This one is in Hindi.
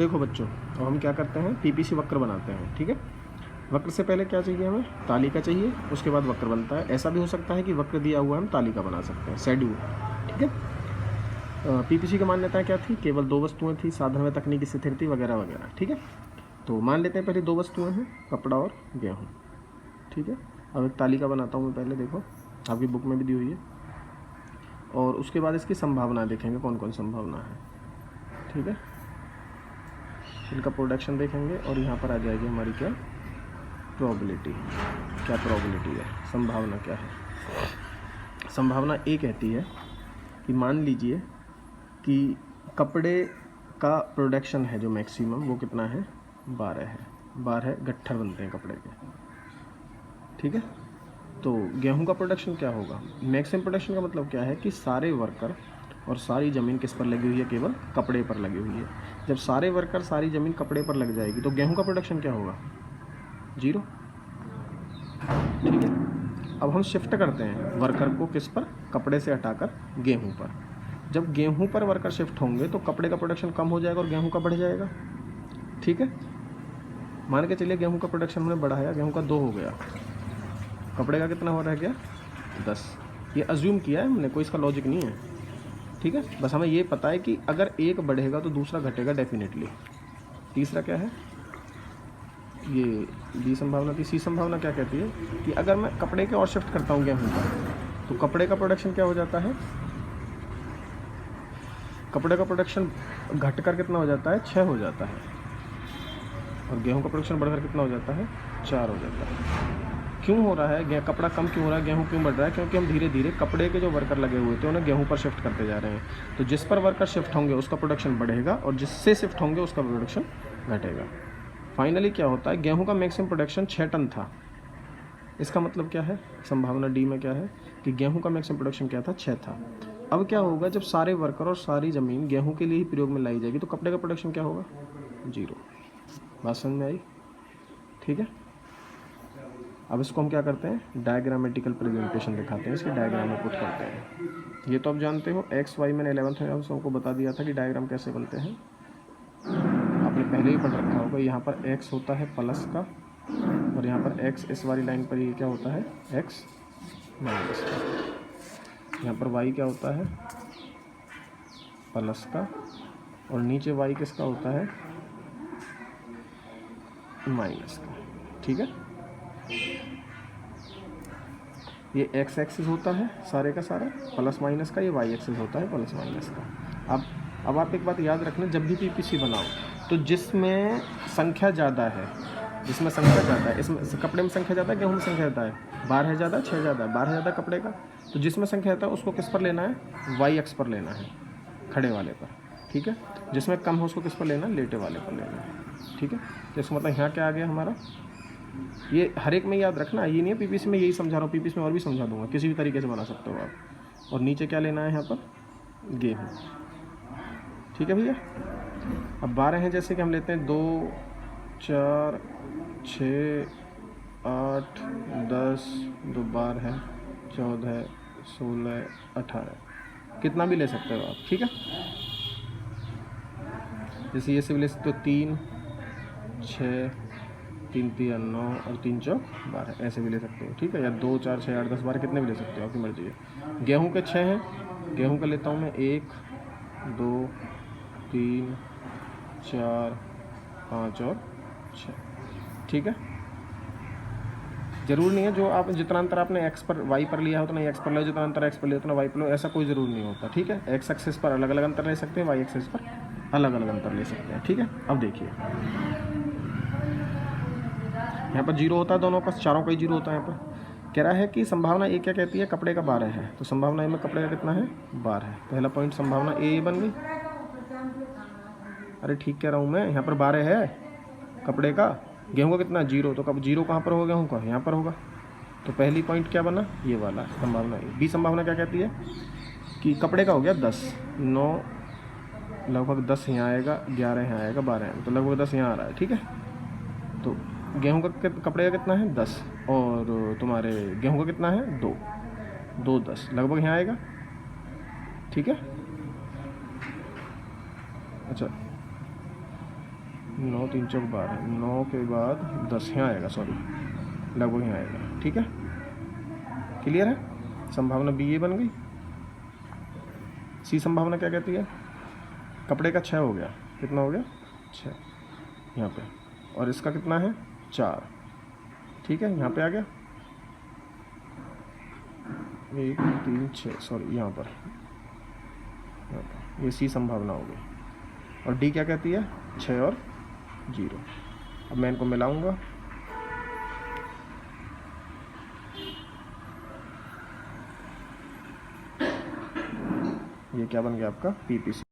देखो बच्चों, अब हम क्या करते हैं, पीपीसी वक्र बनाते हैं। ठीक है, वक्र से पहले क्या चाहिए हमें, तालिका चाहिए, उसके बाद वक्र बनता है। ऐसा भी हो सकता है कि वक्र दिया हुआ हम तालिका बना सकते हैं, शेड्यूल। ठीक है, पीपीसी की मान्यताएं क्या थी, केवल 2 वस्तुएं थी, साधन में तकनीकी स्थिरता वगैरह वगैरह। ठीक है, तो मान लेते हैं पहले 2 वस्तुएं हैं, कपड़ा और गेहूँ। ठीक है, अब एक तालिका बनाता हूँ मैं पहले, देखो आपकी बुक में भी दी हुई है, और उसके बाद इसकी संभावना देखेंगे, कौन कौन संभावना है। ठीक है, इनका प्रोडक्शन देखेंगे और यहाँ पर आ जाएगी हमारी क्या, प्रोबेबिलिटी। क्या प्रोबेबिलिटी है, संभावना क्या है। संभावना ए कहती है कि मान लीजिए कि कपड़े का प्रोडक्शन है जो मैक्सिमम, वो कितना है, 12 है। 12 गट्ठर बनते हैं कपड़े के। ठीक है, तो गेहूं का प्रोडक्शन क्या होगा, मैक्सिमम प्रोडक्शन का मतलब क्या है कि सारे वर्कर और सारी ज़मीन किस पर लगी हुई है, केवल कपड़े पर लगी हुई है। जब सारे वर्कर सारी ज़मीन कपड़े पर लग जाएगी तो गेहूं का प्रोडक्शन क्या होगा, 0। ठीक है, अब हम शिफ्ट करते हैं वर्कर को किस पर, कपड़े से हटाकर गेहूं पर। जब गेहूं पर वर्कर शिफ्ट होंगे तो कपड़े का प्रोडक्शन कम हो जाएगा और गेहूं का बढ़ जाएगा। ठीक है, मान के चलिए गेहूं का प्रोडक्शन हमने बढ़ाया, गेहूं का 2 हो गया, कपड़े का कितना हो रह गया, 10। ये अज्यूम किया है हमने, कोई इसका लॉजिक नहीं है। ठीक है, बस हमें ये पता है कि अगर एक बढ़ेगा तो दूसरा घटेगा डेफिनेटली। तीसरा क्या है, ये बी संभावना थी। सी संभावना क्या कहती है कि अगर मैं कपड़े के और शिफ्ट करता हूँ गेहूँ का, तो कपड़े का प्रोडक्शन क्या हो जाता है, कपड़े का प्रोडक्शन घटकर कितना हो जाता है, 6 हो जाता है, और गेहूँ का प्रोडक्शन बढ़कर कितना हो जाता है, 4 हो जाता है। क्यों हो रहा है, कपड़ा कम क्यों हो रहा है, गेहूं क्यों बढ़ रहा है, क्योंकि हम धीरे धीरे कपड़े के जो वर्कर लगे हुए थे उन्हें गेहूं पर शिफ्ट करते जा रहे हैं। तो जिस पर वर्कर शिफ्ट होंगे उसका प्रोडक्शन बढ़ेगा और जिससे शिफ्ट होंगे उसका प्रोडक्शन घटेगा। फाइनली क्या होता है, गेहूं का मैक्सिमम प्रोडक्शन 6 टन था। इसका मतलब क्या है, संभावना डी में क्या है कि गेहूं का मैक्सिमम प्रोडक्शन क्या था, 6 था। अब क्या होगा, जब सारे वर्कर और सारी ज़मीन गेहूँ के लिए ही प्रयोग में लाई जाएगी तो कपड़े का प्रोडक्शन क्या होगा, 0। बात समझ में आई। ठीक है, अब इसको हम क्या करते हैं, डायग्रामेटिकल प्रेजेंटेशन दिखाते हैं, इसकी डायग्राम में पुट करते हैं। ये तो आप जानते हो, एक्स वाई मैंने 11th में सबको बता दिया था कि डायग्राम कैसे बनते हैं, आपने पहले ही पढ़ रखा होगा। यहाँ पर एक्स होता है प्लस का, और यहाँ पर एक्स इस वाली लाइन पर ये क्या होता है, एक्स माइनस का। यहाँ पर वाई क्या होता है, प्लस का, और नीचे वाई किसका होता है, माइनस का। ठीक है, ये एक्स एक्सिस होता है सारे का सारा प्लस माइनस का, ये वाई एक्सिस होता है प्लस माइनस का। अब आप एक बात याद रखना, जब भी पीपीसी बनाओ तो जिसमें संख्या ज़्यादा है, जिसमें संख्या ज़्यादा है, इसमें कपड़े में संख्या ज़्यादा है, गेहूँ में संख्या ज़्यादा है, 12 ज़्यादा, 6 ज़्यादा है, 12 ज़्यादा कपड़े का, तो जिसमें संख्या ज़्यादा है उसको किस पर लेना है, वाई एक्स पर लेना है, खड़े वाले पर। ठीक है, जिसमें कम हो उसको किस पर लेना है, लेटे वाले पर लेना है। ठीक है, तो इसका मतलब यहाँ क्या आ गया हमारा, ये हर एक में याद रखना, ये नहीं है पीपीसी में यही समझा रहा हूँ, पीपीसी में और भी समझा दूंगा, किसी भी तरीके से बना सकते हो आप। और नीचे क्या लेना है यहाँ पर, गेहूँ। ठीक है भैया, अब 12 हैं, जैसे कि हम लेते हैं 2 4 6 8 10 2 12 14 16 18, कितना भी ले सकते हो आप। ठीक है, जैसे ये से भी ले सकते हो 3 6 3 3 9 और 3 4 12, ऐसे भी ले सकते हो। ठीक है, या 2 4 6 8 10 12 कितने भी ले सकते हो, आपकी मर्जी है। गेहूं के 6 हैं, गेहूं का लेता हूं मैं 1 2 3 4 5 और 6। ठीक है, ज़रूर नहीं है जो आप जितना अंतर आपने एक्स पर वाई पर लिया है उतना एक्स पर लो, जितना अंतर एक्स पर लिया उतना वाई पर लो, ऐसा कोई ज़रूर नहीं होता। ठीक है, एक्स एक्सिस पर अलग अलग अंतर ले सकते हैं, वाई एक्सिस पर अलग अलग अंतर ले सकते हैं। ठीक है, अब देखिए यहाँ पर 0 होता है, दोनों का चारों का ही 0 होता है। यहाँ पर कह रहा है कि संभावना ए क्या कहती है, कपड़े का 12 है, तो संभावना ए में कपड़े का कितना है, 12 है। पहला पॉइंट संभावना ए बन गई। अरे ठीक कह रहा हूँ मैं, यहाँ पर 12 है कपड़े का, गेहूँ का कितना, 0, तो कब 0 कहाँ पर होगा, गेहूँ का यहाँ पर होगा। तो पहली पॉइंट क्या बना, ये वाला संभावना ए। बी संभावना क्या कहती है कि कपड़े का हो गया 10, 9 लगभग 10 यहाँ आएगा, 11 यहाँ आएगा, 12 यहाँ, तो लगभग 10 यहाँ आ रहा है। ठीक है, तो गेहूं का कपड़े का कितना है, 10, और तुम्हारे गेहूं का कितना है, 2 2 10 लगभग यहाँ आएगा। ठीक है, अच्छा 9 3 चौक 12, 9 के बाद 10 यहाँ आएगा, सॉरी लगभग यहाँ आएगा। ठीक है, क्लियर है। संभावना बी ये बन गई। सी संभावना क्या कहती है? कपड़े का 6 हो गया, कितना हो गया 6 यहाँ पे, और इसका कितना है 4। ठीक है, यहाँ पे आ गया 1 3 6, सॉरी यहाँ पर ये सी संभावना हो गई। और डी क्या कहती है? 6 और 0। अब मैं इनको मिलाऊंगा, ये क्या बन गया आपका PPC।